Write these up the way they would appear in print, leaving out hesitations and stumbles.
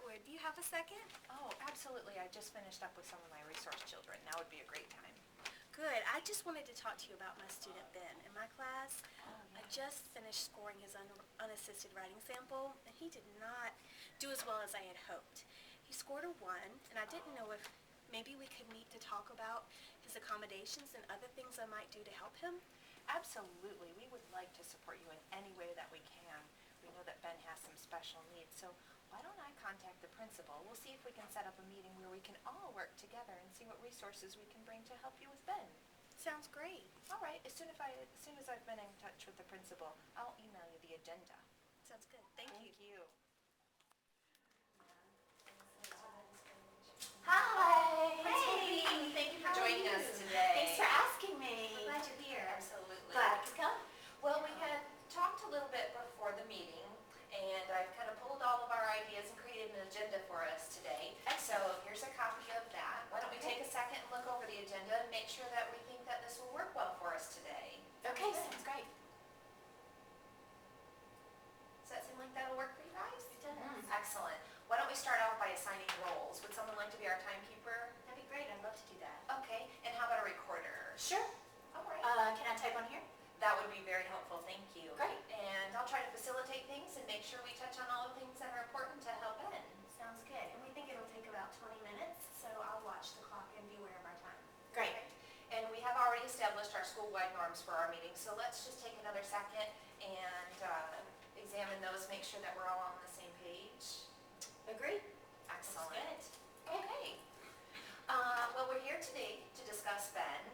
would. Do you have a second? Oh, absolutely. I just finished up with some of my resource children. Now would be a great time. Good. I just wanted to talk to you about my student Ben. In my class, I just finished scoring his unassisted writing sample, and he did not do as well as I had hoped. He scored a 1, and I didn't know if maybe we could meet to talk about his accommodations and other things I might do to help him. Absolutely. We would like to support you in any way that we can. We know that Ben has some special needs, so why don't I contact the principal? We'll see if we can set up a meeting where we can all work together and see what resources we can bring to help you with Ben. Sounds great. All right. As soon as I've been in touch with the principal, I'll email you the agenda. Sounds good. Thank you. Thank you. Hi! Hey! Thank you for How are joining you? us today. Thanks for asking me. I'm glad you're here. Absolutely. Glad to come. Well, we had talked a little bit before the meeting, and I've kind of pulled all of our ideas and created an agenda for us today. So here's a copy of that. Why don't we take a second and look over the agenda and make sure that we think that this will work well for us today? Okay, sounds great. Does that seem like that'll work for you guys? It does. Excellent. Why don't we start out by assigning roles? Would someone like to be our timekeeper? That'd be great. I'd love to do that. Okay. And how about a recorder? Sure. All right. Can I type on here? That would be very helpful. Thank you. Great. And I'll try to facilitate things and make sure we touch on all the things that are important to help Ben. Sounds good. And we think it'll take about 20 minutes, so I'll watch the clock and be aware of our time. Great. And we have already established our school-wide norms for our meeting, so let's just take another second and examine those, make sure that we're all on the same page. Agreed. Excellent. That's Okay. Well, we're here today to discuss Ben,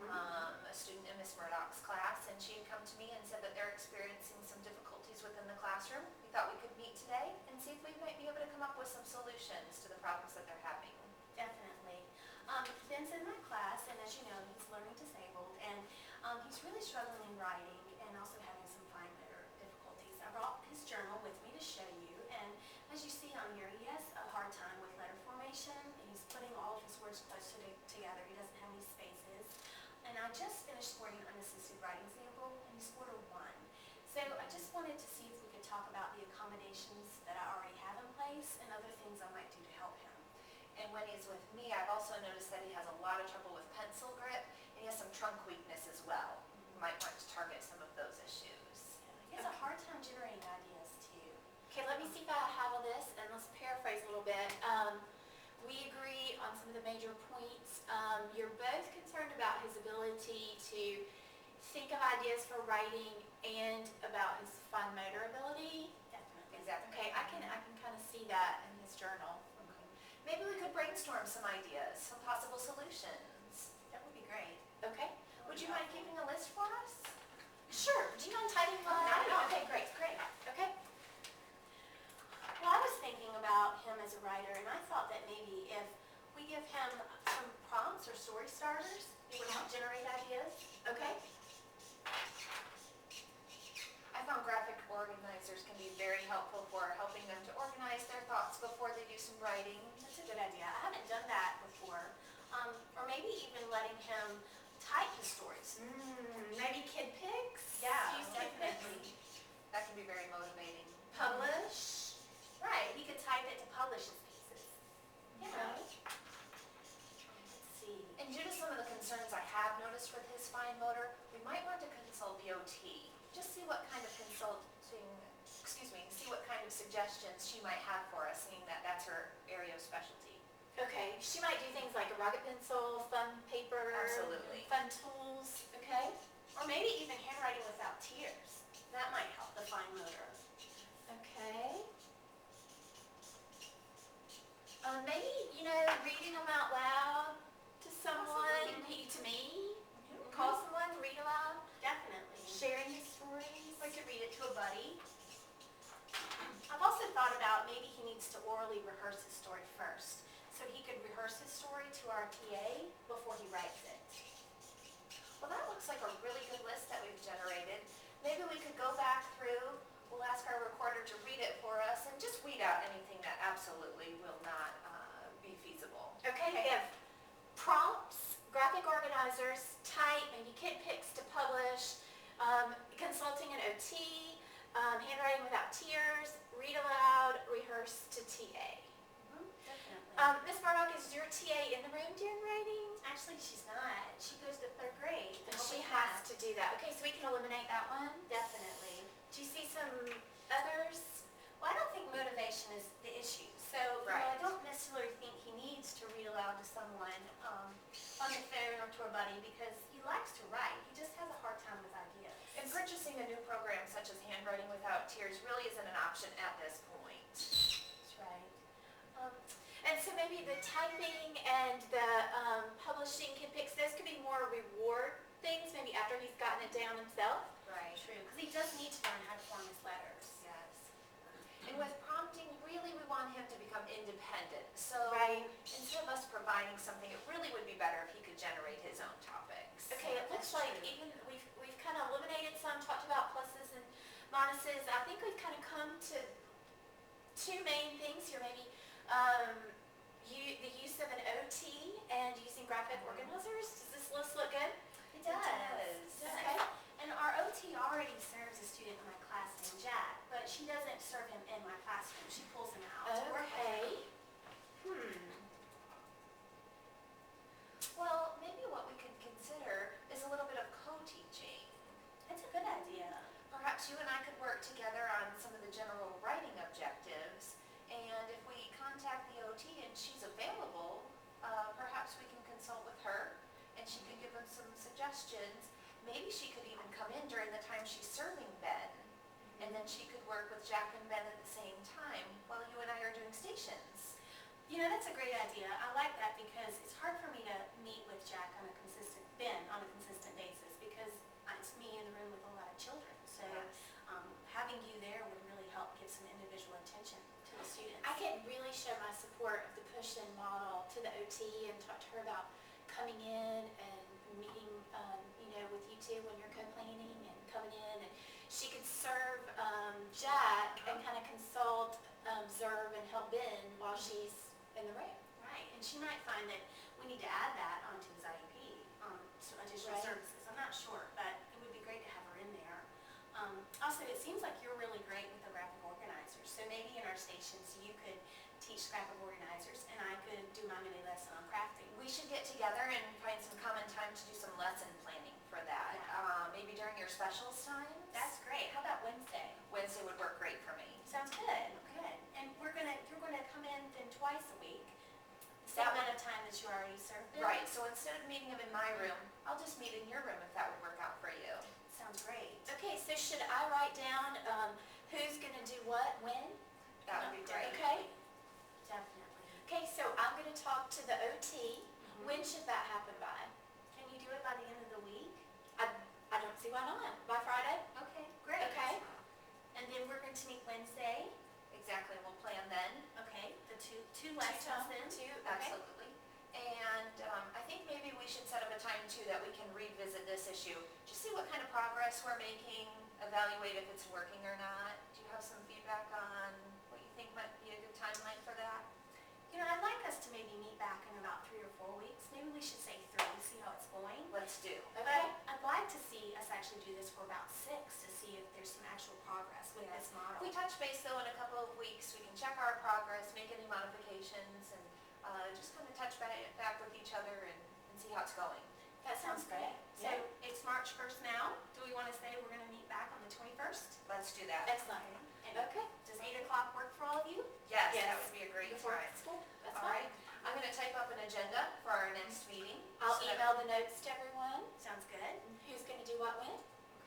a student in Miss Murdoch's class, and she had come to me and said that they're experiencing some difficulties within the classroom. We thought we could meet today and see if we might be able to come up with some solutions to the problems that they're having. Definitely. Ben's in my class, and as you know, he's learning disabled, and he's really struggling in writing and also having some fine motor difficulties. I brought his journal with me to show you, and as you see on here, he has a hard time with letter formation. He's putting all of his words closer together. He doesn't have any spaces. And I just finished scoring an unassisted writing sample, and he scored a 1. So I just wanted to see if we could talk about the accommodations that I already have in place and other things I might do to help him. And when he's with me, I've also noticed that he has a lot of trouble with pencil grip, and he has some trunk weakness as well. You might want to target some of those issues. He has a hard time generating ideas, too. Okay, let me see if I have all this, and let's paraphrase a little bit. We agree on some of the major points. You're both concerned about his ability to think of ideas for writing and about his fine motor ability. Definitely. Exactly. Okay, I can kind of see that in his journal. Maybe we could brainstorm some ideas, some possible solutions. That would be great. Okay. Would you mind keeping a list for us? Sure. Do you mind typing one? Not at all. Okay, great. Okay. Well, I was thinking about him as a writer, and I thought that maybe if we give him some prompts or story starters, it would help generate ideas. Okay. I found graphic organizers can be very helpful for helping them to organize their thoughts before they do some writing. That's a good idea. I haven't done that before. Or maybe even letting him type his stories. Maybe kid pics? Yeah, Use kid pics. definitely. That can be very motivating. Publish. Right, he could type it to publish his pieces. You know. Okay. Let's see. And due to some of the concerns I have noticed with his fine motor, we might want to consult the OT. Just see what kind of see what kind of suggestions she might have for us, seeing that that's her area of specialty. Okay. She might do things like a rocket pencil, fun paper. Absolutely. Fun tools. Okay. Or maybe even handwriting without tears. That might help the fine motor. Okay. Maybe, reading them out loud to someone, to me. Call someone, read aloud. Definitely. Sharing his stories. We could read it to a buddy. I've also thought about maybe he needs to orally rehearse his story first, so he could rehearse his story to our TA before he writes it. Well, that looks like a really good list that we've generated. Maybe we could go back through, we'll ask our recorder to read it for us and just weed out anything that absolutely will not be feasible. Okay, we have prompts, graphic organizers, type, maybe kid pics to publish, consulting an OT, handwriting without tears, read aloud, rehearse to TA. Miss Murdoch, is your TA in the room during writing? Actually, she's not. She goes to 3rd grade. And she has to do that. Okay, so we can eliminate that one. Definitely. Do you see some others? Well, I don't think motivation is the issue. So, I don't necessarily think he needs to read aloud to someone on the phone or to a buddy because he likes to write. He just has a hard time with ideas. And purchasing a new program such as Handwriting Without Tears really isn't an option at this point. That's right. And so maybe the typing and the publishing kid picks, those could be more reward things, maybe after he's gotten it down himself. Right. True, because he does need to learn how to form his letters. Yes. And with prompting, really we want him to become independent. So Right. instead of us providing something, it really would be better if he could generate his own topics. Okay, it looks That's like true. even we've kind of eliminated some, talked about pluses and minuses. I think we've kind of come to two main things here, maybe the use of an OT and using graphic organizers. Does this list look good? It does. Okay. And our OT already serves a student in my class named Jack, but she doesn't serve him in my classroom. She pulls him out to work with Okay. him. Well, maybe what we could consider is a little bit of co-teaching. That's a good idea. Perhaps you and I could work together on some of the general writing objectives, and if we contact the OT and she's available, perhaps we can consult with her, and she could give us some suggestions. Maybe she could even come in during the time she's serving Ben, and then she could work with Jack and Ben at the same time while you and I are doing stations. You know, that's a great idea. I like that because it's hard for me to meet with Jack on a consistent basis because it's me in the room with a lot of children. So having you there would really help give some individual attention to the students. I can really show my support of the push-in model to the OT and talk to her about coming in and meeting, with you two when you're co-planning and coming in. And she could serve Jack and kind of consult, observe, and help Ben while she's in the room. Right, and she might find that we need to add that onto his IEP, so additional Right. services. I'm not sure, but it would be great to have her in there. Also, it seems like you're really great with the graphic organizers, so maybe in our stations you could teach graphic organizers and I could do my mini lesson on crafting. We should get together and find some common time to do some lesson planning for that. Maybe during your specials times? That's great. How about Wednesday? Wednesday would work great for me. Sounds good. Good. And you're gonna come in then twice a week, the same That amount of time that you already served them? Right, so instead of meeting them in my room, I'll just meet in your room if that would work out for you. Sounds great. Okay, so should I write down who's going to do what, when? That would be great. Okay. Definitely. Okay, so I'm going to talk to the OT. When should that happen by? Can you do it by the end of the week? I don't see why not. By Friday? Okay, great. Okay. And then we're going to meet Wednesday. Exactly, we'll plan then. Okay, the two lessons then. Okay. Absolutely. And I think maybe we should set up a time too that we can revisit this issue. Just see what kind of progress we're making, evaluate if it's working or not. Do you have some feedback on what you think might be a good timeline for that? You know, I'd like us to maybe meet back in about 3 or 4 weeks. Maybe we should say 3, see how it's going. Let's do. Okay. But I'd like to see us actually do this for about 6 to see if there's some actual progress with this model. If we touch base though in a couple of weeks, we can check our progress, make any modifications, and just kind of touch back with each other and see how it's going. That sounds great. So it's March 1st now. Do we want to say we're going to meet back on the 21st? Let's do that. Excellent. And Okay. does 8 o'clock work for all of you? Yes, Yes. that would be a great Before time. school. That's All fine. right, I'm going to type up an agenda for our next meeting. I'll so that- email the notes to everyone. Sounds good. Who's going to do what when?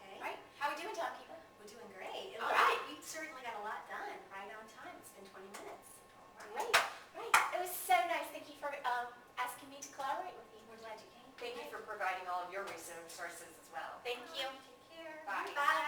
Okay. Right? How are we doing, timekeeper? We're doing great. All right. We've certainly got a lot done right on time. It's been 20 minutes. Great. Great. It was so nice. Thank you for asking me to collaborate with you. We're glad you came. Thank you for providing all of your resources as well. Thank you. Take care. Bye. Bye.